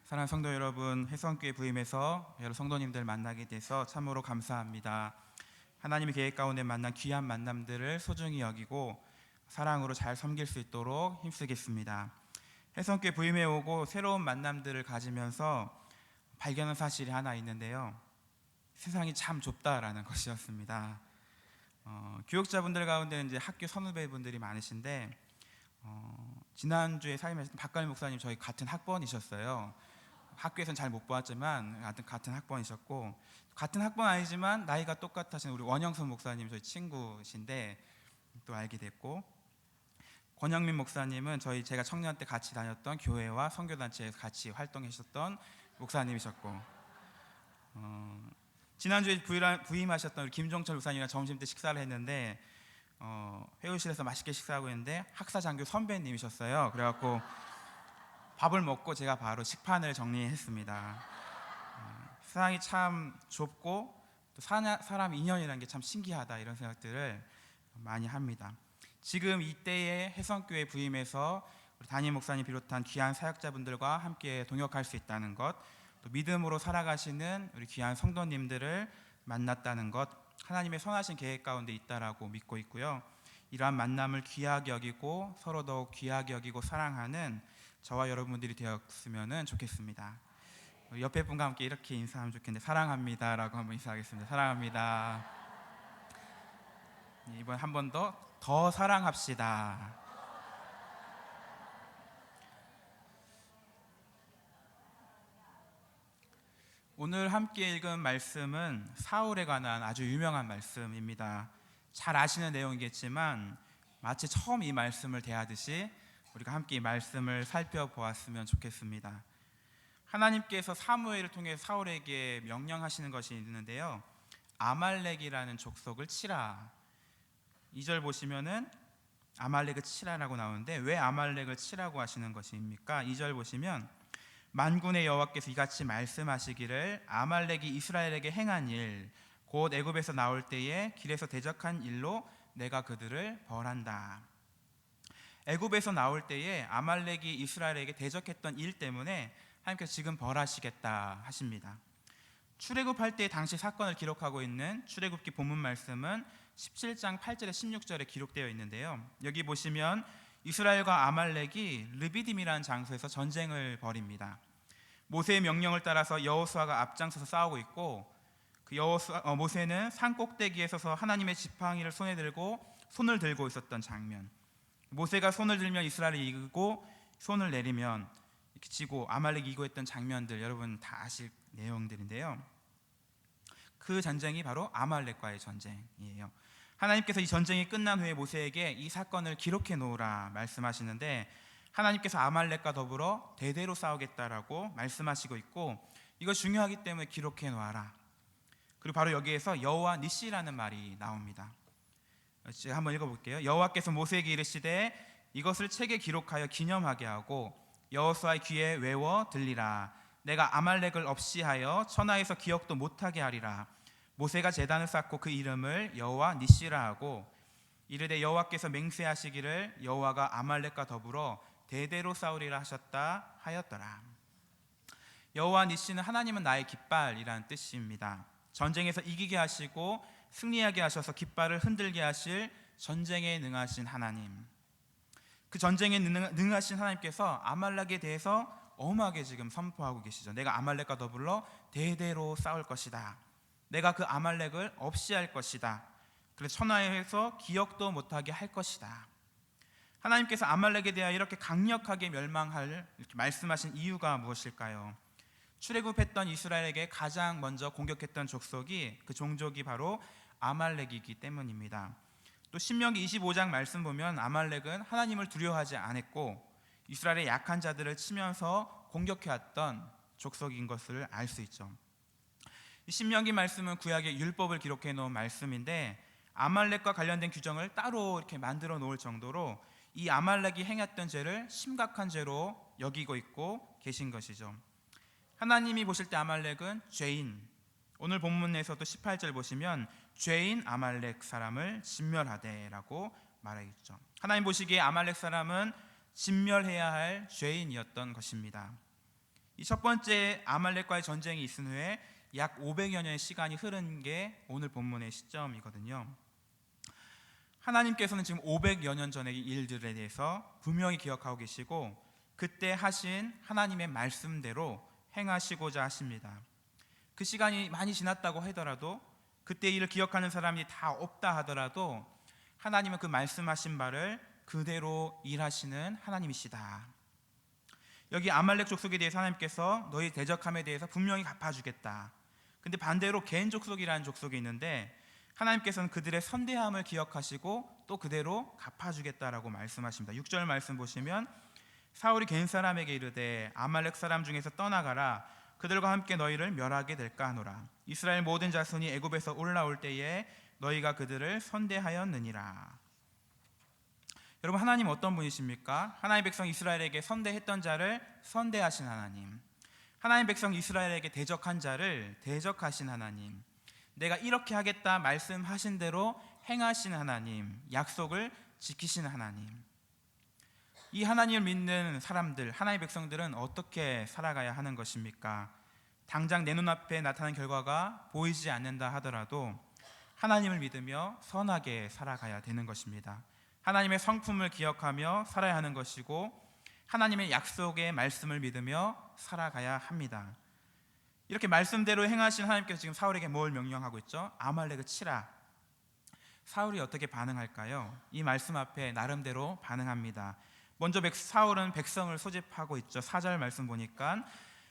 사랑하는 성도 여러분, 해성교회 부임해서 여러 성도님들 만나게 돼서 참으로 감사합니다. 하나님의 계획 가운데 만난 귀한 만남들을 소중히 여기고 사랑으로 잘 섬길 수 있도록 힘쓰겠습니다. 해성교회 부임해 오고 새로운 만남들을 가지면서 발견한 사실이 하나 있는데요. 세상이 참 좁다라는 것이었습니다. 교육자분들 가운데 이제 학교 선후배분들이 많으신데 지난주에 사임하셨던 박가림 목사님 저희 같은 학번이셨어요. 학교에서는 잘 못 보았지만 같은 학번이셨고, 같은 학번 아니지만 나이가 똑같으신 우리 원영선 목사님 저희 친구신데 또 알게 됐고, 권영민 목사님은 제가 청년 때 같이 다녔던 교회와 선교단체에서 같이 활동하셨던 목사님이셨고, 지난주에 부임하셨던 우리 김종철 목사님이랑 점심 때 식사를 했는데 회의실에서 맛있게 식사하고 있는데 학사장교 선배님이셨어요. 그래갖고 밥을 먹고 제가 바로 식판을 정리했습니다. 세상이 참 좁고 또 사람 인연이라는 게 참 신기하다, 이런 생각들을 많이 합니다. 지금 이때의 해성교회 부임에서 우리 담임 목사님 비롯한 귀한 사역자분들과 함께 동역할 수 있다는 것, 또 믿음으로 살아가시는 우리 귀한 성도님들을 만났다는 것, 하나님의 선하신 계획 가운데 있다라고 믿고 있고요. 이러한 만남을 귀하게 여기고 서로 더욱 귀하게 여기고 사랑하는 저와 여러분들이 되었으면 좋겠습니다. 옆에 분과 함께 이렇게 인사하면 좋겠는데, 사랑합니다 라고 한번 인사하겠습니다. 사랑합니다. 이번 한 번 더 사랑합시다. 오늘 함께 읽은 말씀은 사울에 관한 아주 유명한 말씀입니다. 잘 아시는 내용이겠지만 마치 처음 이 말씀을 대하듯이 우리가 함께 이 말씀을 살펴보았으면 좋겠습니다. 하나님께서 사무엘을 통해 사울에게 명령하시는 것이 있는데요, 아말렉이라는 족속을 치라. 2절 보시면은 아말렉을 치라라고 나오는데, 왜 아말렉을 치라고 하시는 것입니까? 2절 보시면 만군의 여호와께서 이같이 말씀하시기를 아말렉이 이스라엘에게 행한 일, 곧 애굽에서 나올 때에 길에서 대적한 일로 내가 그들을 벌한다. 애굽에서 나올 때에 아말렉이 이스라엘에게 대적했던 일 때문에 하나님께서 지금 벌하시겠다 하십니다. 출애굽할 때 당시 사건을 기록하고 있는 출애굽기 본문 말씀은 17장 8절에 16절에 기록되어 있는데요, 여기 보시면 이스라엘과 아말렉이 르비딤이라는 장소에서 전쟁을 벌입니다. 모세의 명령을 따라서 여호수아가 앞장서서 싸우고 있고, 모세는 산 꼭대기에 서서 하나님의 지팡이를 손을 들고 있었던 장면, 모세가 손을 들면 이스라엘이 이기고 손을 내리면 이렇게 지고 아말렉이 이기고 했던 장면들, 여러분 다 아실 내용들인데요, 그 전쟁이 바로 아말렉과의 전쟁이에요. 하나님께서 이 전쟁이 끝난 후에 모세에게 이 사건을 기록해 놓으라 말씀하시는데, 하나님께서 아말렉과 더불어 대대로 싸우겠다라고 말씀하시고 있고, 이거 중요하기 때문에 기록해 놓아라. 그리고 바로 여기에서 여호와 니시라는 말이 나옵니다. 제가 한번 읽어볼게요. 여호와께서 모세에게 이르시되 이것을 책에 기록하여 기념하게 하고 여호수아의 귀에 외워 들리라. 내가 아말렉을 없이 하여 천하에서 기억도 못하게 하리라. 모세가 제단을 쌓고 그 이름을 여호와 니시라 하고 이르되 여호와께서 맹세하시기를 여호와가 아말렉과 더불어 대대로 싸우리라 하셨다 하였더라. 여호와 니시는 하나님은 나의 깃발이라는 뜻입니다. 전쟁에서 이기게 하시고 승리하게 하셔서 깃발을 흔들게 하실 전쟁에 능하신 하나님, 그 전쟁에 능하신 하나님께서 아말렉에 대해서 엄하게 지금 선포하고 계시죠. 내가 아말렉과 더불어 대대로 싸울 것이다. 내가 그 아말렉을 없이 할 것이다. 그래서 천하에서 기억도 못하게 할 것이다. 하나님께서 아말렉에 대하여 이렇게 강력하게 멸망할 이렇게 말씀하신 이유가 무엇일까요? 출애굽했던 이스라엘에게 가장 먼저 공격했던 족속이, 그 종족이 바로 아말렉이기 때문입니다. 또 신명기 25장 말씀 보면 아말렉은 하나님을 두려워하지 않았고 이스라엘의 약한 자들을 치면서 공격해왔던 족속인 것을 알 수 있죠. 이 신명기 말씀은 구약의 율법을 기록해 놓은 말씀인데, 아말렉과 관련된 규정을 따로 이렇게 만들어 놓을 정도로 이 아말렉이 행했던 죄를 심각한 죄로 여기고 있고 계신 것이죠. 하나님이 보실 때 아말렉은 죄인, 오늘 본문에서도 18절 보시면 죄인 아말렉 사람을 진멸하되라고 말하겠죠. 하나님 보시기에 아말렉 사람은 진멸해야 할 죄인이었던 것입니다. 이 첫 번째 아말렉과의 전쟁이 있은 후에 약 500여 년의 시간이 흐른 게 오늘 본문의 시점이거든요. 하나님께서는 지금 500여 년 전의 일들에 대해서 분명히 기억하고 계시고 그때 하신 하나님의 말씀대로 행하시고자 하십니다. 그 시간이 많이 지났다고 하더라도, 그때 일을 기억하는 사람이 다 없다 하더라도 하나님은 그 말씀하신 바를 그대로 일하시는 하나님이시다. 여기 아말렉 족속에 대해서 하나님께서 너희 대적함에 대해서 분명히 갚아주겠다. 근데 반대로 겐 족속이라는 족속이 있는데 하나님께서는 그들의 선대함을 기억하시고 또 그대로 갚아주겠다라고 말씀하십니다. 6절 말씀 보시면 사울이 겐 사람에게 이르되 아말렉 사람 중에서 떠나가라. 그들과 함께 너희를 멸하게 될까 하노라. 이스라엘 모든 자손이 애굽에서 올라올 때에 너희가 그들을 선대하였느니라. 여러분, 하나님 어떤 분이십니까? 하나님 백성 이스라엘에게 선대했던 자를 선대하신 하나님, 하나님 백성 이스라엘에게 대적한 자를 대적하신 하나님, 내가 이렇게 하겠다 말씀하신 대로 행하신 하나님, 약속을 지키신 하나님. 이 하나님을 믿는 사람들, 하나님의 백성들은 어떻게 살아가야 하는 것입니까? 당장 내 눈앞에 나타난 결과가 보이지 않는다 하더라도 하나님을 믿으며 선하게 살아가야 되는 것입니다. 하나님의 성품을 기억하며 살아야 하는 것이고 하나님의 약속의 말씀을 믿으며 살아가야 합니다. 이렇게 말씀대로 행하신 하나님께서 지금 사울에게 뭘 명령하고 있죠? 아말렉을 치라. 사울이 어떻게 반응할까요? 이 말씀 앞에 나름대로 반응합니다. 먼저 사울은 백성을 소집하고 있죠. 4절 말씀 보니까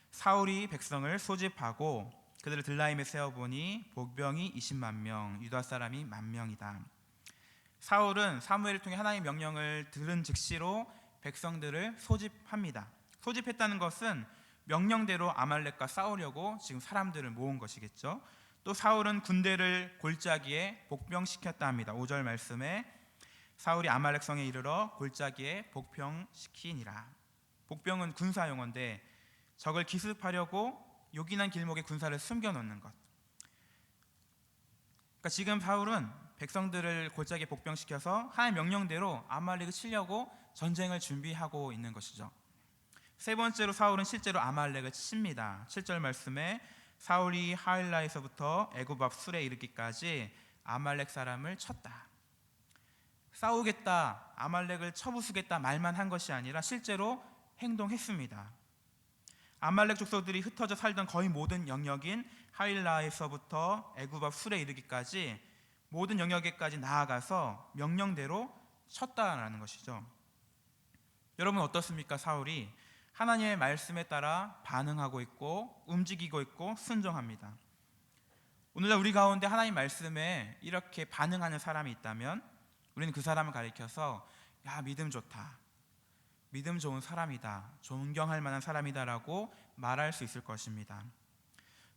사울이 백성을 소집하고 그들을 들라임에 세워보니 복병이 20만 명, 유다 사람이 10,000명이다. 사울은 사무엘을 통해 하나님의 명령을 들은 즉시로 백성들을 소집합니다. 소집했다는 것은 명령대로 아말렉과 싸우려고 지금 사람들을 모은 것이겠죠. 또 사울은 군대를 골짜기에 복병시켰다 합니다. 5절 말씀에 사울이 아말렉 성에 이르러 골짜기에 복병시키니라. 복병은 군사 용어인데 적을 기습하려고 요긴한 길목에 군사를 숨겨놓는 것. 그러니까 지금 사울은 백성들을 골짜기에 복병시켜서 하나님의 명령대로 아말렉을 치려고 전쟁을 준비하고 있는 것이죠. 세 번째로 사울은 실제로 아말렉을 칩니다. 7절 말씀에 사울이 하일라에서부터 애굽 앞 술에 이르기까지 아말렉 사람을 쳤다. 싸우겠다, 아말렉을 쳐부수겠다 말만 한 것이 아니라 실제로 행동했습니다. 아말렉 족속들이 흩어져 살던 거의 모든 영역인 하일라에서부터 애굽 앞 술에 이르기까지 모든 영역에까지 나아가서 명령대로 쳤다라는 것이죠. 여러분 어떻습니까? 사울이 하나님의 말씀에 따라 반응하고 있고 움직이고 있고 순종합니다. 오늘날 우리 가운데 하나님 말씀에 이렇게 반응하는 사람이 있다면 우리는 그 사람을 가리켜서 야, 믿음 좋다, 믿음 좋은 사람이다, 존경할 만한 사람이다라고 말할 수 있을 것입니다.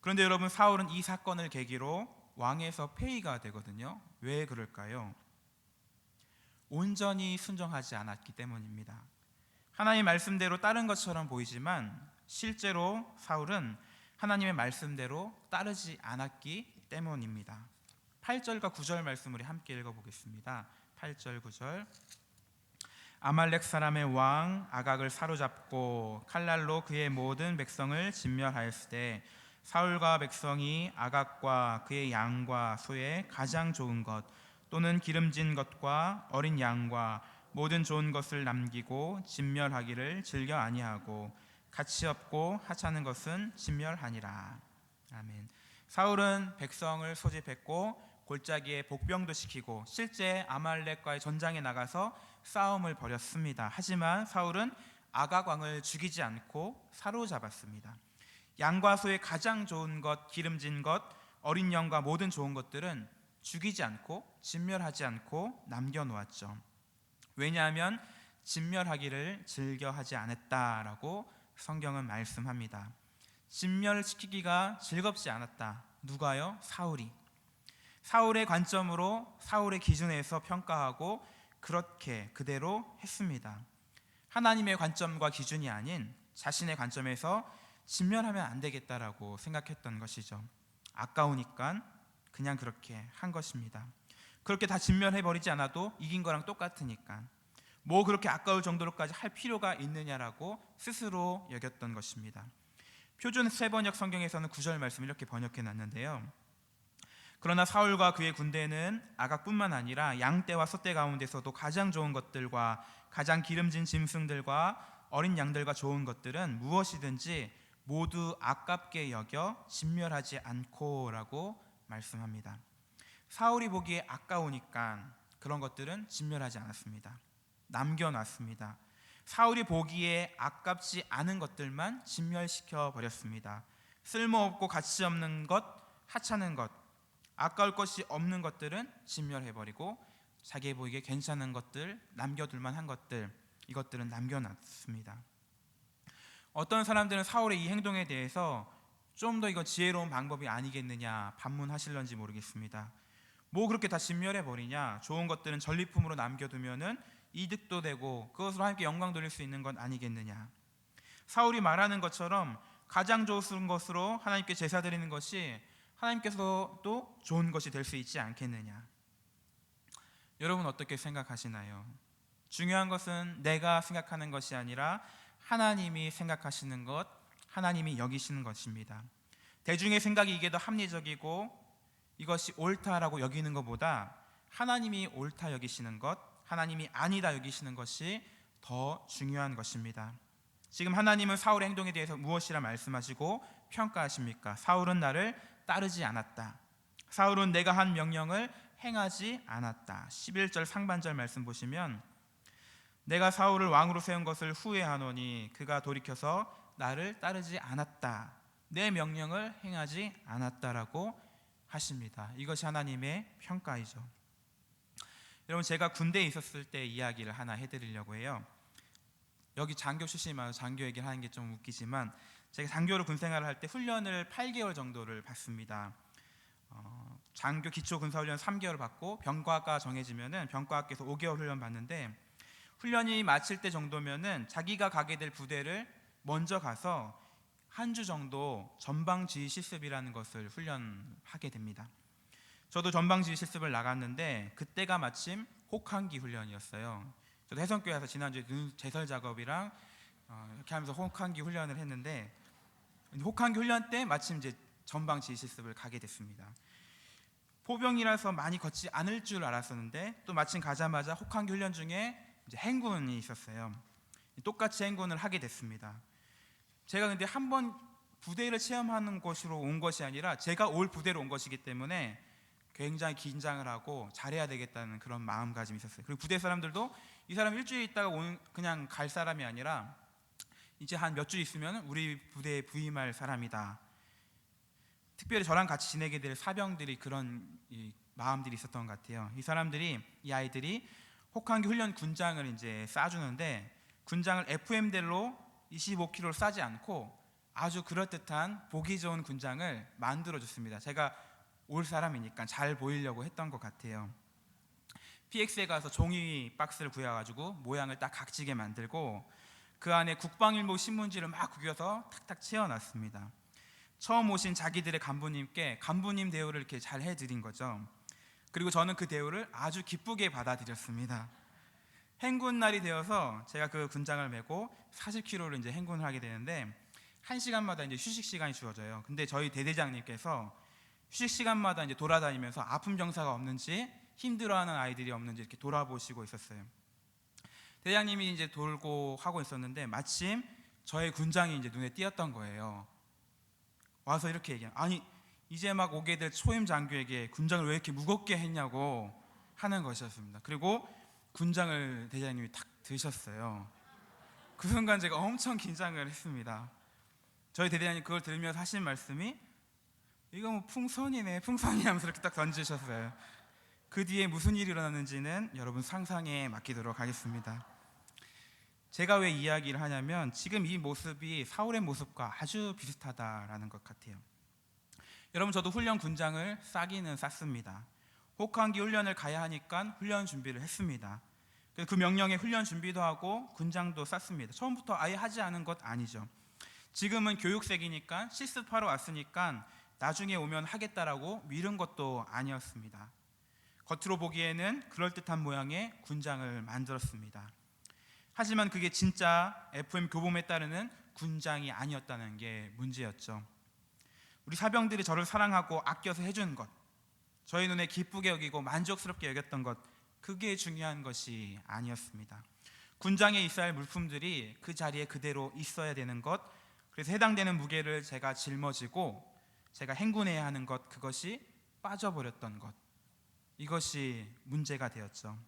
그런데 여러분, 사울은 이 사건을 계기로 왕에서 폐위가 되거든요. 왜 그럴까요? 온전히 순종하지 않았기 때문입니다. 하나님의 말씀대로 따른 것처럼 보이지만 실제로 사울은 하나님의 말씀대로 따르지 않았기 때문입니다. 8절과 9절 말씀을 함께 읽어보겠습니다. 8절 9절. 아말렉 사람의 왕 아각을 사로잡고 칼날로 그의 모든 백성을 진멸하였으되 사울과 백성이 아각과 그의 양과 소의 가장 좋은 것 또는 기름진 것과 어린 양과 모든 좋은 것을 남기고 진멸하기를 즐겨 아니하고 가치 없고 하찮은 것은 진멸하니라. 아멘. 사울은 백성을 소집했고 골짜기에 복병도 시키고 실제 아말렉과의 전장에 나가서 싸움을 벌였습니다. 하지만 사울은 아각 왕을 죽이지 않고 사로잡았습니다. 양과 소의 가장 좋은 것, 기름진 것, 어린 양과 모든 좋은 것들은 죽이지 않고 진멸하지 않고 남겨놓았죠. 왜냐하면 진멸하기를 즐겨하지 않았다라고 성경은 말씀합니다. 진멸시키기가 즐겁지 않았다. 누가요? 사울이. 사울의 관점으로 사울의 기준에서 평가하고 그렇게 그대로 했습니다. 하나님의 관점과 기준이 아닌 자신의 관점에서 진멸하면 안 되겠다라고 생각했던 것이죠. 아까우니까 그냥 그렇게 한 것입니다. 그렇게 다 진멸해버리지 않아도 이긴 거랑 똑같으니까 뭐 그렇게 아까울 정도로까지 할 필요가 있느냐라고 스스로 여겼던 것입니다. 표준 세번역 성경에서는 9절 말씀 이렇게 번역해 놨는데요. 그러나 사울과 그의 군대는 아각뿐만 아니라 양떼와 소떼 가운데서도 가장 좋은 것들과 가장 기름진 짐승들과 어린 양들과 좋은 것들은 무엇이든지 모두 아깝게 여겨 진멸하지 않고라고 말씀합니다. 사울이 보기에 아까우니까 그런 것들은 진멸하지 않았습니다. 남겨놨습니다. 사울이 보기에 아깝지 않은 것들만 진멸시켜 버렸습니다. 쓸모없고 가치 없는 것, 하찮은 것, 아까울 것이 없는 것들은 진멸해버리고 자기의 보기에 괜찮은 것들, 남겨둘 만한 것들, 이것들은 남겨놨습니다. 어떤 사람들은 사울의 이 행동에 대해서 좀 더 이거 지혜로운 방법이 아니겠느냐 반문하실런지 모르겠습니다. 뭐 그렇게 다 진멸해버리냐, 좋은 것들은 전리품으로 남겨두면은 이득도 되고 그것으로 함께 영광 돌릴 수 있는 건 아니겠느냐. 사울이 말하는 것처럼 가장 좋은 것으로 하나님께 제사 드리는 것이 하나님께서도 좋은 것이 될 수 있지 않겠느냐. 여러분 어떻게 생각하시나요? 중요한 것은 내가 생각하는 것이 아니라 하나님이 생각하시는 것, 하나님이 여기시는 것입니다. 대중의 생각이 이게 더 합리적이고 이것이 옳다라고 여기는 것보다 하나님이 옳다 여기시는 것, 하나님이 아니다 여기시는 것이 더 중요한 것입니다. 지금 하나님은 사울의 행동에 대해서 무엇이라 말씀하시고 평가하십니까? 사울은 나를 따르지 않았다. 사울은 내가 한 명령을 행하지 않았다. 11절 상반절 말씀 보시면 내가 사울을 왕으로 세운 것을 후회하노니 그가 돌이켜서 나를 따르지 않았다. 내 명령을 행하지 않았다라고 하십니다. 이것이 하나님의 평가이죠. 여러분 제가 군대에 있었을 때 이야기를 하나 해드리려고 해요. 여기 장교 출신이면 장교 얘기를 하는 게 좀 웃기지만 제가 장교로 군생활을 할 때 훈련을 8개월 정도를 받습니다. 장교 기초 군사훈련 3개월 받고 병과가 정해지면은 병과학께서 5개월 훈련 받는데 훈련이 마칠 때 정도면은 자기가 가게 될 부대를 먼저 가서 한 주 정도 전방지휘 실습이라는 것을 훈련하게 됩니다. 저도 전방지휘 실습을 나갔는데 그때가 마침 혹한기 훈련이었어요. 저도 해성교회에서 지난주에 제설 작업이랑 이렇게 하면서 혹한기 훈련을 했는데 혹한기 훈련 때 마침 이제 전방지휘 실습을 가게 됐습니다. 포병이라서 많이 걷지 않을 줄 알았었는데 또 마침 가자마자 혹한기 훈련 중에 이제 행군이 있었어요. 똑같이 행군을 하게 됐습니다. 제가 근데 한번 부대를 체험하는 곳으로 온 것이 아니라 제가 올 부대로 온 것이기 때문에 굉장히 긴장을 하고 잘해야 되겠다는 그런 마음가짐이 있었어요. 그리고 부대 사람들도 이 사람 일주일 있다가 그냥 갈 사람이 아니라 이제 한 몇 주 있으면 우리 부대에 부임할 사람이다. 특별히 저랑 같이 지내게 될 사병들이 그런 마음들이 있었던 것 같아요. 이 아이들이 혹한기 훈련 군장을 이제 싸주는데 군장을 FM대로 25kg를 싸지 않고 아주 그럴듯한 보기 좋은 군장을 만들어줬습니다. 제가 올 사람이니까 잘 보이려고 했던 것 같아요. PX에 가서 종이 박스를 구해가지고 모양을 딱 각지게 만들고 그 안에 국방일보 신문지를 막 구겨서 탁탁 채워놨습니다. 처음 오신 자기들의 간부님께 간부님 대우를 이렇게 잘 해드린 거죠. 그리고 저는 그 대우를 아주 기쁘게 받아들였습니다. 행군 날이 되어서 제가 그 군장을 메고 40km를 이제 행군을 하게 되는데 1시간마다 이제 휴식 시간이 주어져요. 근데 저희 대대장님께서 휴식 시간마다 이제 돌아다니면서 아픈 병사가 없는지 힘들어하는 아이들이 없는지 이렇게 돌아보시고 있었어요. 대장님이 이제 돌고 하고 있었는데 마침 저의 군장이 이제 눈에 띄었던 거예요. 와서 이렇게 얘기해요. 아니 이제 막 오게 될 초임 장교에게 군장을 왜 이렇게 무겁게 했냐고 하는 것이었습니다. 그리고 군장을 대장님이 탁 드셨어요. 그 순간 제가 엄청 긴장을 했습니다. 저희 대대장님 그걸 들으면서 하신 말씀이 이거 뭐 풍선이네 풍선이 하면서 이렇게 딱 던지셨어요. 그 뒤에 무슨 일이 일어났는지는 여러분 상상에 맡기도록 하겠습니다. 제가 왜 이야기를 하냐면 지금 이 모습이 사울의 모습과 아주 비슷하다라는 것 같아요. 여러분 저도 훈련 군장을 싸기는 쌌습니다. 혹한기 훈련을 가야 하니까 훈련 준비를 했습니다. 그 명령에 훈련 준비도 하고 군장도 쌌습니다. 처음부터 아예 하지 않은 것 아니죠. 지금은 교육생이니까 실습하러 왔으니까 나중에 오면 하겠다라고 미룬 것도 아니었습니다. 겉으로 보기에는 그럴듯한 모양의 군장을 만들었습니다. 하지만 그게 진짜 FM 교범에 따르는 군장이 아니었다는 게 문제였죠. 우리 사병들이 저를 사랑하고 아껴서 해준 것, 저희 눈에 기쁘게 여기고 만족스럽게 여겼던 것, 그게 중요한 것이 아니었습니다. 군장에 있어야 할 물품들이 그 자리에 그대로 있어야 되는 것, 그래서 해당되는 무게를 제가 짊어지고 제가 행군해야 하는 것, 그것이 빠져버렸던 것, 이것이 문제가 되었죠.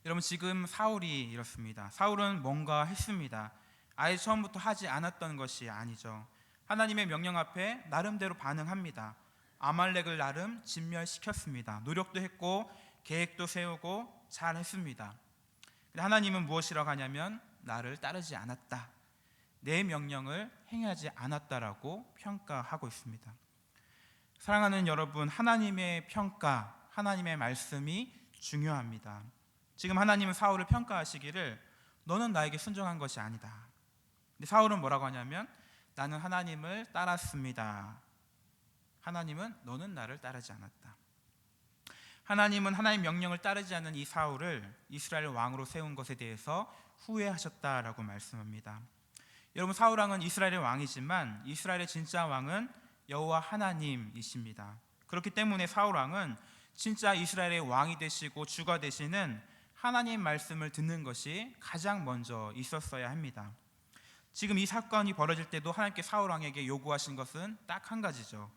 여러분, 지금 사울이 이렇습니다. 사울은 뭔가 했습니다. 아예 처음부터 하지 않았던 것이 아니죠. 하나님의 명령 앞에 나름대로 반응합니다. 아말렉을 나름 진멸시켰습니다. 노력도 했고 계획도 세우고 잘 했습니다. 하나님은 무엇이라고 하냐면 나를 따르지 않았다, 내 명령을 행하지 않았다라고 평가하고 있습니다. 사랑하는 여러분, 하나님의 평가, 하나님의 말씀이 중요합니다. 지금 하나님은 사울을 평가하시기를 너는 나에게 순종한 것이 아니다. 근데 사울은 뭐라고 하냐면 나는 하나님을 따랐습니다. 하나님은 너는 나를 따르지 않았다. 하나님은 하나님의 명령을 따르지 않는 이 사울을 이스라엘 왕으로 세운 것에 대해서 후회하셨다라고 말씀합니다. 여러분, 사울 왕은 이스라엘의 왕이지만 이스라엘의 진짜 왕은 여호와 하나님이십니다. 그렇기 때문에 사울 왕은 진짜 이스라엘의 왕이 되시고 주가 되시는 하나님 말씀을 듣는 것이 가장 먼저 있었어야 합니다. 지금 이 사건이 벌어질 때도 하나님께 사울 왕에게 요구하신 것은 딱 한 가지죠.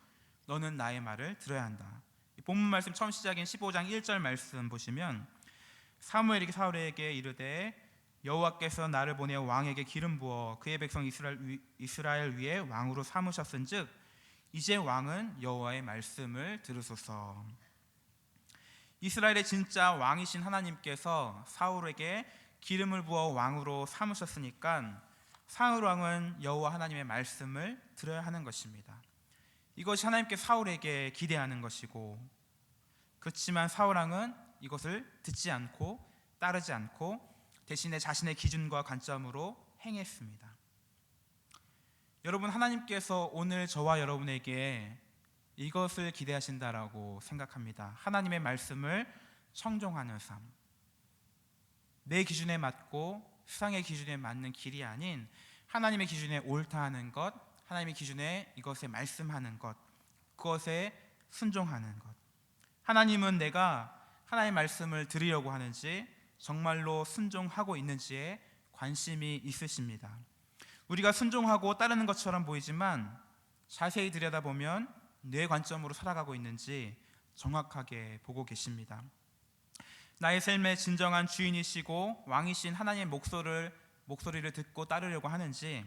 너는 나의 말을 들어야 한다. 본문 말씀 처음 시작인 15장 1절 말씀 보시면 사무엘이 사울에게 이르되 여호와께서 나를 보내 왕에게 기름 부어 그의 백성 이스라엘 위에 왕으로 삼으셨은즉 이제 왕은 여호와의 말씀을 들으소서. 이스라엘의 진짜 왕이신 하나님께서 사울에게 기름을 부어 왕으로 삼으셨으니까 사울 왕은 여호와 하나님의 말씀을 들어야 하는 것입니다. 이것이 하나님께 사울에게 기대하는 것이고, 그렇지만 사울 왕은 이것을 듣지 않고 따르지 않고 대신에 자신의 기준과 관점으로 행했습니다. 여러분, 하나님께서 오늘 저와 여러분에게 이것을 기대하신다라고 생각합니다. 하나님의 말씀을 청종하는 삶, 내 기준에 맞고 세상의 기준에 맞는 길이 아닌 하나님의 기준에 옳다 하는 것, 하나님의 기준에 이것에 말씀하는 것, 그것에 순종하는 것. 하나님은 내가 하나님의 말씀을 들으려고 하는지 정말로 순종하고 있는지에 관심이 있으십니다. 우리가 순종하고 따르는 것처럼 보이지만 자세히 들여다보면 내 관점으로 살아가고 있는지 정확하게 보고 계십니다. 나의 삶의 진정한 주인이시고 왕이신 하나님의 목소리를 듣고 따르려고 하는지,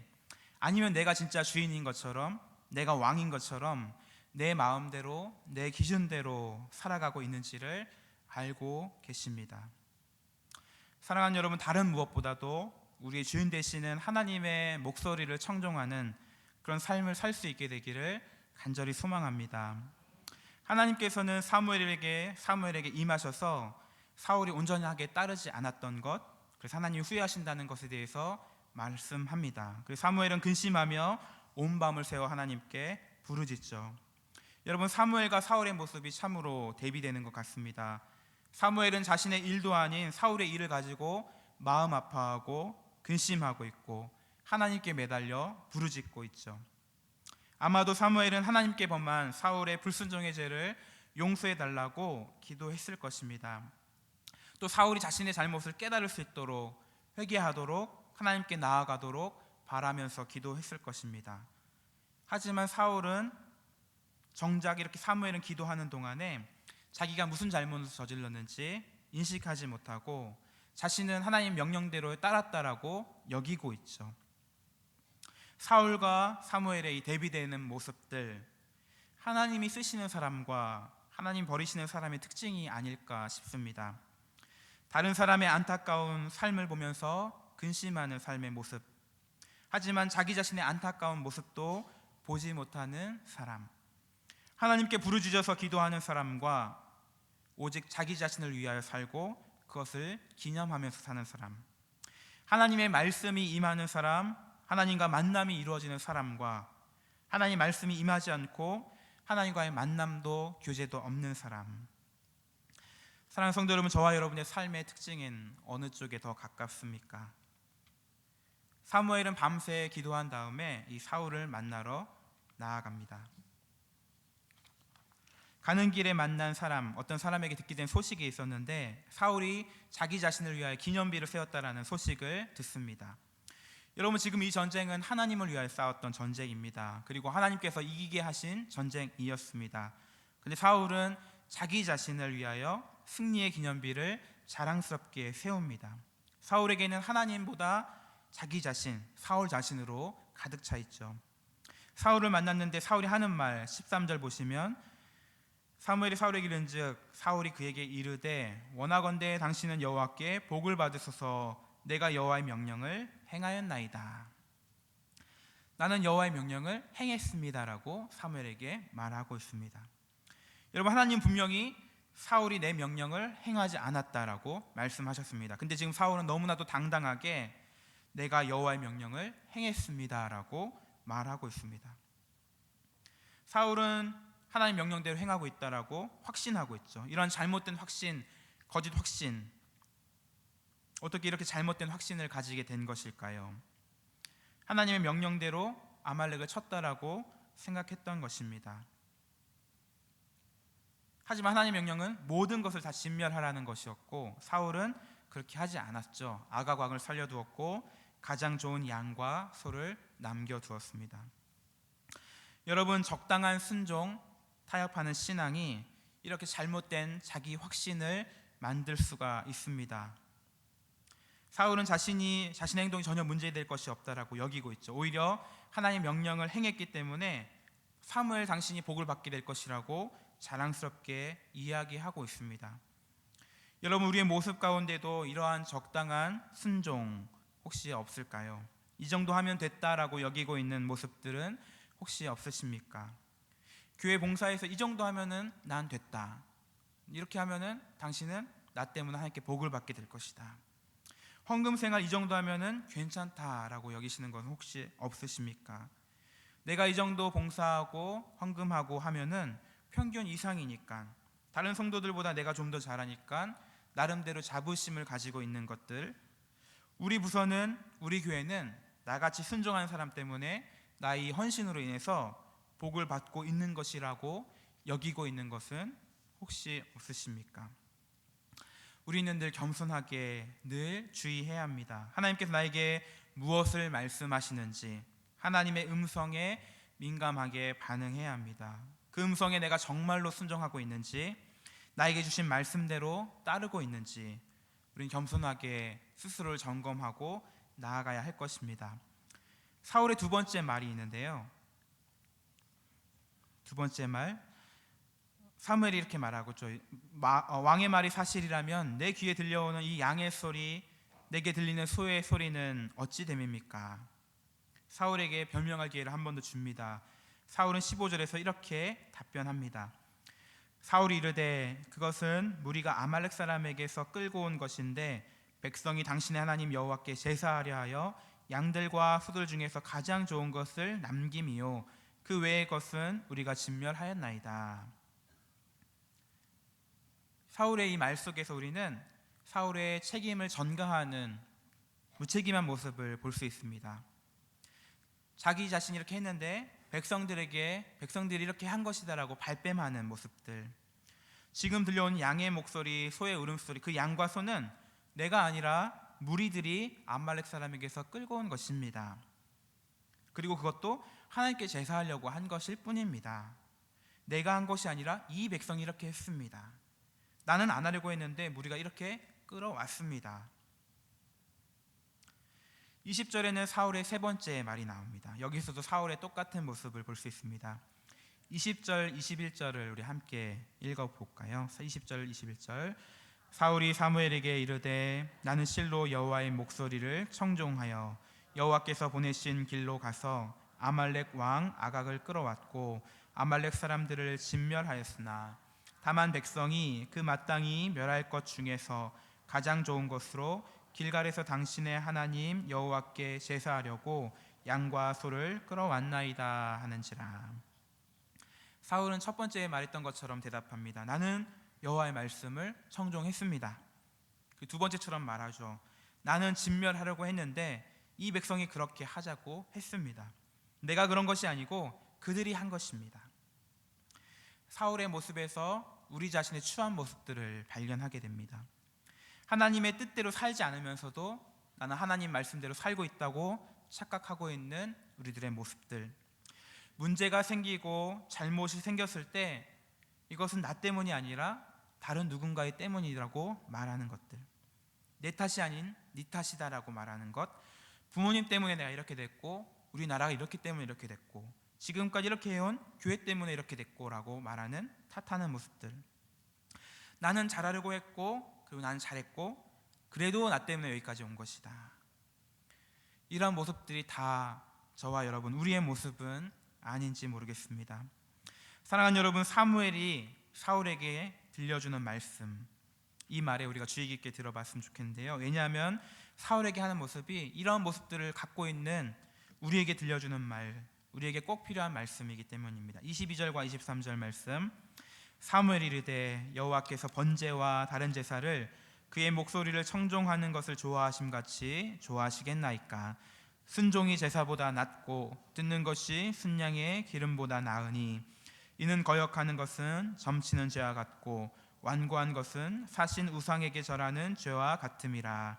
아니면 내가 진짜 주인인 것처럼, 내가 왕인 것처럼 내 마음대로 내 기준대로 살아가고 있는지를 알고 계십니다. 사랑하는 여러분, 다른 무엇보다도 우리의 주인 되시는 하나님의 목소리를 청종하는 그런 삶을 살 수 있게 되기를 간절히 소망합니다. 하나님께서는 사무엘에게 임하셔서 사울이 온전하게 따르지 않았던 것, 그래서 하나님이 후회하신다는 것에 대해서 말씀합니다. 그래서 사무엘은 근심하며 온 밤을 새워 하나님께 부르짖죠. 여러분, 사무엘과 사울의 모습이 참으로 대비되는 것 같습니다. 사무엘은 자신의 일도 아닌 사울의 일을 가지고 마음 아파하고 근심하고 있고 하나님께 매달려 부르짖고 있죠. 아마도 사무엘은 하나님께 범한 사울의 불순종의 죄를 용서해 달라고 기도했을 것입니다. 또 사울이 자신의 잘못을 깨달을 수 있도록 회개하도록 하나님께 나아가도록 바라면서 기도했을 것입니다. 하지만 사울은 정작 이렇게 사무엘은 기도하는 동안에 자기가 무슨 잘못을 저질렀는지 인식하지 못하고 자신은 하나님 명령대로 따랐다라고 여기고 있죠. 사울과 사무엘의 이 대비되는 모습들, 하나님이 쓰시는 사람과 하나님 버리시는 사람의 특징이 아닐까 싶습니다. 다른 사람의 안타까운 삶을 보면서 근심하는 삶의 모습, 하지만 자기 자신의 안타까운 모습도 보지 못하는 사람, 하나님께 부르짖어서 기도하는 사람과 오직 자기 자신을 위하여 살고 그것을 기념하면서 사는 사람, 하나님의 말씀이 임하는 사람, 하나님과 만남이 이루어지는 사람과 하나님 말씀이 임하지 않고 하나님과의 만남도 교제도 없는 사람. 사랑하는 성도 여러분, 저와 여러분의 삶의 특징은 어느 쪽에 더 가깝습니까? 사무엘은 밤새 기도한 다음에 이 사울을 만나러 나아갑니다. 가는 길에 만난 사람, 어떤 사람에게 듣게 된 소식이 있었는데 사울이 자기 자신을 위하여 기념비를 세웠다라는 소식을 듣습니다. 여러분, 지금 이 전쟁은 하나님을 위하여 싸웠던 전쟁입니다. 그리고 하나님께서 이기게 하신 전쟁이었습니다. 근데 사울은 자기 자신을 위하여 승리의 기념비를 자랑스럽게 세웁니다. 사울에게는 하나님보다 자기 자신, 사울 자신으로 가득 차 있죠. 사울을 만났는데 사울이 하는 말 13절 보시면 사무엘이 사울에게 이른즉 사울이 그에게 이르되 원하건대 당신은 여호와께 복을 받으소서 내가 여호와의 명령을 행하였나이다. 나는 여호와의 명령을 행했습니다라고 사무엘에게 말하고 있습니다. 여러분, 하나님 분명히 사울이 내 명령을 행하지 않았다라고 말씀하셨습니다. 근데 지금 사울은 너무나도 당당하게 내가 여호와의 명령을 행했습니다라고 말하고 있습니다. 사울은 하나님 명령대로 행하고 있다라고 확신하고 있죠. 이런 잘못된 확신, 거짓 확신, 어떻게 이렇게 잘못된 확신을 가지게 된 것일까요? 하나님의 명령대로 아말렉을 쳤다라고 생각했던 것입니다. 하지만 하나님의 명령은 모든 것을 다 진멸하라는 것이었고 사울은 그렇게 하지 않았죠. 아각 왕을 살려두었고 가장 좋은 양과 소를 남겨두었습니다. 여러분, 적당한 순종, 타협하는 신앙이 이렇게 잘못된 자기 확신을 만들 수가 있습니다. 사울은 자신의 행동이 전혀 문제될 것이 없다라고 여기고 있죠. 오히려 하나님의 명령을 행했기 때문에 사무엘 당신이 복을 받게 될 것이라고 자랑스럽게 이야기하고 있습니다. 여러분, 우리의 모습 가운데도 이러한 적당한 순종 혹시 없을까요? 이 정도 하면 됐다라고 여기고 있는 모습들은 혹시 없으십니까? 교회 봉사에서 이 정도 하면은 난 됐다, 이렇게 하면은 당신은 나 때문에 하나님께 복을 받게 될 것이다, 헌금 생활 이 정도 하면은 괜찮다라고 여기시는 건 혹시 없으십니까? 내가 이 정도 봉사하고 헌금하고 하면은 평균 이상이니까, 다른 성도들보다 내가 좀 더 잘하니까 나름대로 자부심을 가지고 있는 것들, 우리 부서는, 우리 교회는 나같이 순종하는 사람 때문에 나의 헌신으로 인해서 복을 받고 있는 것이라고 여기고 있는 것은 혹시 없으십니까? 우리는 늘 겸손하게 늘 주의해야 합니다. 하나님께서 나에게 무엇을 말씀하시는지 하나님의 음성에 민감하게 반응해야 합니다. 그 음성에 내가 정말로 순종하고 있는지, 나에게 주신 말씀대로 따르고 있는지 우리는 겸손하게 스스로를 점검하고 나아가야 할 것입니다. 사울의 두 번째 말이 있는데요, 두 번째 말, 사무엘이 이렇게 말하고 있죠. 왕의 말이 사실이라면 내 귀에 들려오는 이 양의 소리, 내게 들리는 소의 소리는 어찌 됨입니까? 사울에게 변명할 기회를 한 번 더 줍니다. 사울은 15절에서 이렇게 답변합니다. 사울이 이르되 그것은 무리가 아말렉 사람에게서 끌고 온 것인데 백성이 당신의 하나님 여호와께 제사하려 하여 양들과 소들 중에서 가장 좋은 것을 남김이요 그 외의 것은 우리가 진멸하였나이다. 사울의 이 말 속에서 우리는 사울의 책임을 전가하는 무책임한 모습을 볼 수 있습니다. 자기 자신이 이렇게 했는데 백성들이 이렇게 한 것이다라고 발뺌하는 모습들, 지금 들려온 양의 목소리, 소의 울음소리, 그 양과 소는 내가 아니라 무리들이 아말렉 사람에게서 끌고 온 것입니다. 그리고 그것도 하나님께 제사하려고 한 것일 뿐입니다. 내가 한 것이 아니라 이 백성이 이렇게 했습니다. 나는 안 하려고 했는데 무리가 이렇게 끌어왔습니다. 20절에는 사울의 세 번째 말이 나옵니다. 여기서도 사울의 똑같은 모습을 볼 수 있습니다. 20절, 21절을 우리 함께 읽어볼까요? 20절, 21절. 사울이 사무엘에게 이르되 나는 실로 여호와의 목소리를 청종하여 여호와께서 보내신 길로 가서 아말렉 왕 아각을 끌어왔고 아말렉 사람들을 진멸하였으나 다만 백성이 그 마땅히 멸할 것 중에서 가장 좋은 것으로 길갈에서 당신의 하나님 여호와께 제사하려고 양과 소를 끌어왔나이다 하는지라. 사울은 첫 번째 말했던 것처럼 대답합니다. 나는 여호와의 말씀을 청종했습니다. 그 두 번째처럼 말하죠. 나는 진멸하려고 했는데 이 백성이 그렇게 하자고 했습니다. 내가 그런 것이 아니고 그들이 한 것입니다. 사울의 모습에서 우리 자신의 추한 모습들을 발견하게 됩니다. 하나님의 뜻대로 살지 않으면서도 나는 하나님 말씀대로 살고 있다고 착각하고 있는 우리들의 모습들, 문제가 생기고 잘못이 생겼을 때 이것은 나 때문이 아니라 다른 누군가의 때문이라고 말하는 것들, 내 탓이 아닌 네 탓이다라고 말하는 것, 부모님 때문에 내가 이렇게 됐고 우리나라가 이렇기 때문에 이렇게 됐고 지금까지 이렇게 해온 교회 때문에 이렇게 됐고 라고 말하는 탓하는 모습들, 나는 잘하려고 했고 그리고 나는 잘했고 그래도 나 때문에 여기까지 온 것이다. 이런 모습들이 다 저와 여러분, 우리의 모습은 아닌지 모르겠습니다. 사랑하는 여러분, 사무엘이 사울에게 들려주는 말씀, 이 말에 우리가 주의 깊게 들어봤으면 좋겠는데요. 왜냐하면 사울에게 하는 모습이 이런 모습들을 갖고 있는 우리에게 들려주는 말, 우리에게 꼭 필요한 말씀이기 때문입니다. 22절과 23절 말씀, 사무엘이 이르되 여호와께서 번제와 다른 제사를 그의 목소리를 청종하는 것을 좋아하심같이 좋아하시겠나이까. 순종이 제사보다 낫고 듣는 것이 순양의 기름보다 나으니 이는 거역하는 것은 점치는 죄와 같고 완고한 것은 사신 우상에게 절하는 죄와 같음이라.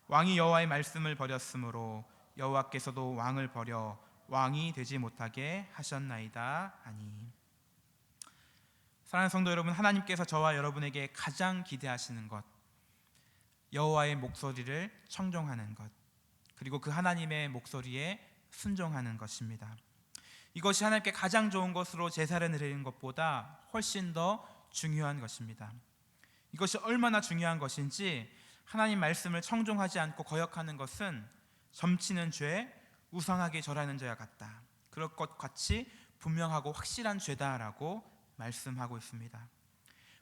왕이 여호와의 말씀을 버렸으므로 여호와께서도 왕을 버려 왕이 되지 못하게 하셨나이다 하니. 사랑하는 성도 여러분, 하나님께서 저와 여러분에게 가장 기대하시는 것, 여호와의 목소리를 청종하는 것, 그리고 그 하나님의 목소리에 순종하는 것입니다. 이것이 하나님께 가장 좋은 것으로 제사를 드리는 것보다 훨씬 더 중요한 것입니다. 이것이 얼마나 중요한 것인지, 하나님 말씀을 청종하지 않고 거역하는 것은 점치는 죄, 우상하게 절하는 죄와 같다, 그럴 것 같이 분명하고 확실한 죄다라고 말씀하고 있습니다.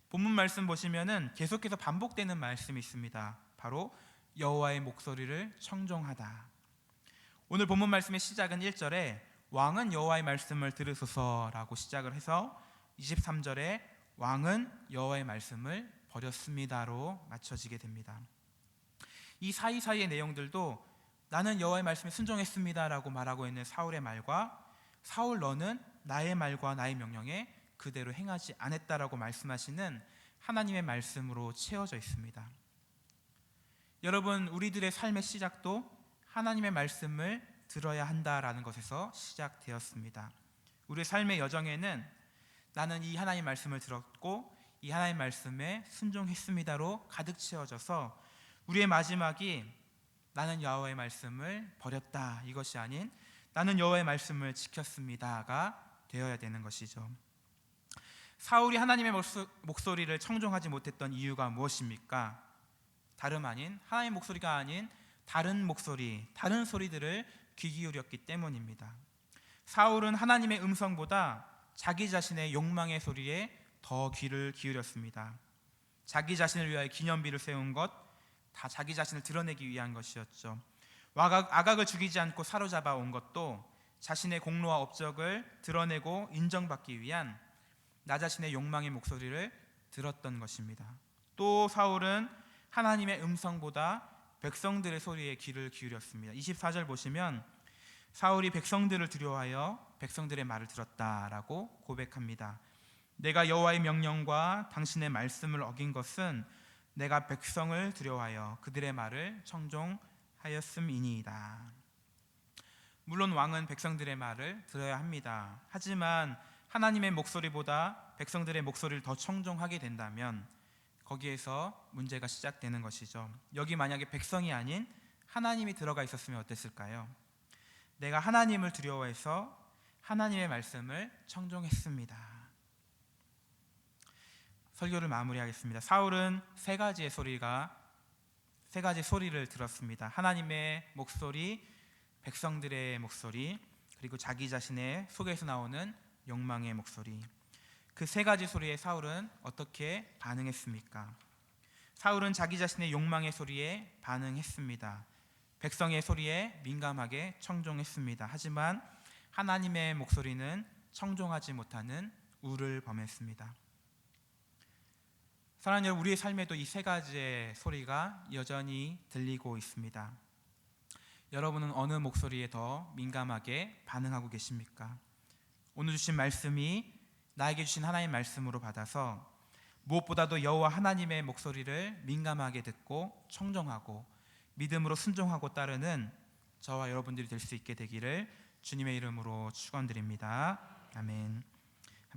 본문 말씀 보시면은 계속해서 반복되는 말씀이 있습니다. 바로 여호와의 목소리를 청종하다. 오늘 본문 말씀의 시작은 1절에 왕은 여호와의 말씀을 들으소서라고 시작을 해서 23절에 왕은 여호와의 말씀을 버렸습니다로 맞춰지게 됩니다. 이 사이사이의 내용들도 나는 여호와의 말씀에 순종했습니다라고 말하고 있는 사울의 말과, 사울 너는 나의 말과 나의 명령에 그대로 행하지 않았다라고 말씀하시는 하나님의 말씀으로 채워져 있습니다. 여러분, 우리들의 삶의 시작도 하나님의 말씀을 들어야 한다라는 것에서 시작되었습니다. 우리의 삶의 여정에는 나는 이 하나님 말씀을 들었고 이 하나님 말씀에 순종했습니다로 가득 채워져서 우리의 마지막이 나는 여호와의 말씀을 버렸다, 이것이 아닌 나는 여호와의 말씀을 지켰습니다가 되어야 되는 것이죠. 사울이 하나님의 목소리를 청종하지 못했던 이유가 무엇입니까? 다름 아닌 하나님의 목소리가 아닌 다른 목소리, 다른 소리들을 귀 기울였기 때문입니다. 사울은 하나님의 음성보다 자기 자신의 욕망의 소리에 더 귀를 기울였습니다. 자기 자신을 위하여 기념비를 세운 것, 다 자기 자신을 드러내기 위한 것이었죠. 아각을 죽이지 않고 사로잡아 온 것도 자신의 공로와 업적을 드러내고 인정받기 위한 나 자신의 욕망의 목소리를 들었던 것입니다. 또 사울은 하나님의 음성보다 백성들의 소리에 귀를 기울였습니다. 24절 보시면 사울이 백성들을 두려워하여 백성들의 말을 들었다라고 고백합니다. 내가 여호와의 명령과 당신의 말씀을 어긴 것은 내가 백성을 두려워하여 그들의 말을 청종하였음이니이다. 물론 왕은 백성들의 말을 들어야 합니다. 하지만 하나님의 목소리보다 백성들의 목소리를 더 청종하게 된다면 거기에서 문제가 시작되는 것이죠. 여기 만약에 백성이 아닌 하나님이 들어가 있었으면 어땠을까요? 내가 하나님을 두려워해서 하나님의 말씀을 청종했습니다. 설교를 마무리하겠습니다. 사울은 세 가지 소리를 들었습니다. 하나님의 목소리, 백성들의 목소리, 그리고 자기 자신의 속에서 나오는 욕망의 목소리. 그 세 가지 소리에 사울은 어떻게 반응했습니까? 사울은 자기 자신의 욕망의 소리에 반응했습니다. 백성의 소리에 민감하게 청종했습니다. 하지만 하나님의 목소리는 청종하지 못하는 우를 범했습니다. 사랑하는 여러분, 우리의 삶에도 이 세 가지의 소리가 여전히 들리고 있습니다. 여러분은 어느 목소리에 더 민감하게 반응하고 계십니까? 오늘 주신 말씀이 나에게 주신 하나님의 말씀으로 받아서 무엇보다도 여호와 하나님의 목소리를 민감하게 듣고 청정하고 믿음으로 순종하고 따르는 저와 여러분들이 될 수 있게 되기를 주님의 이름으로 축원드립니다. 아멘.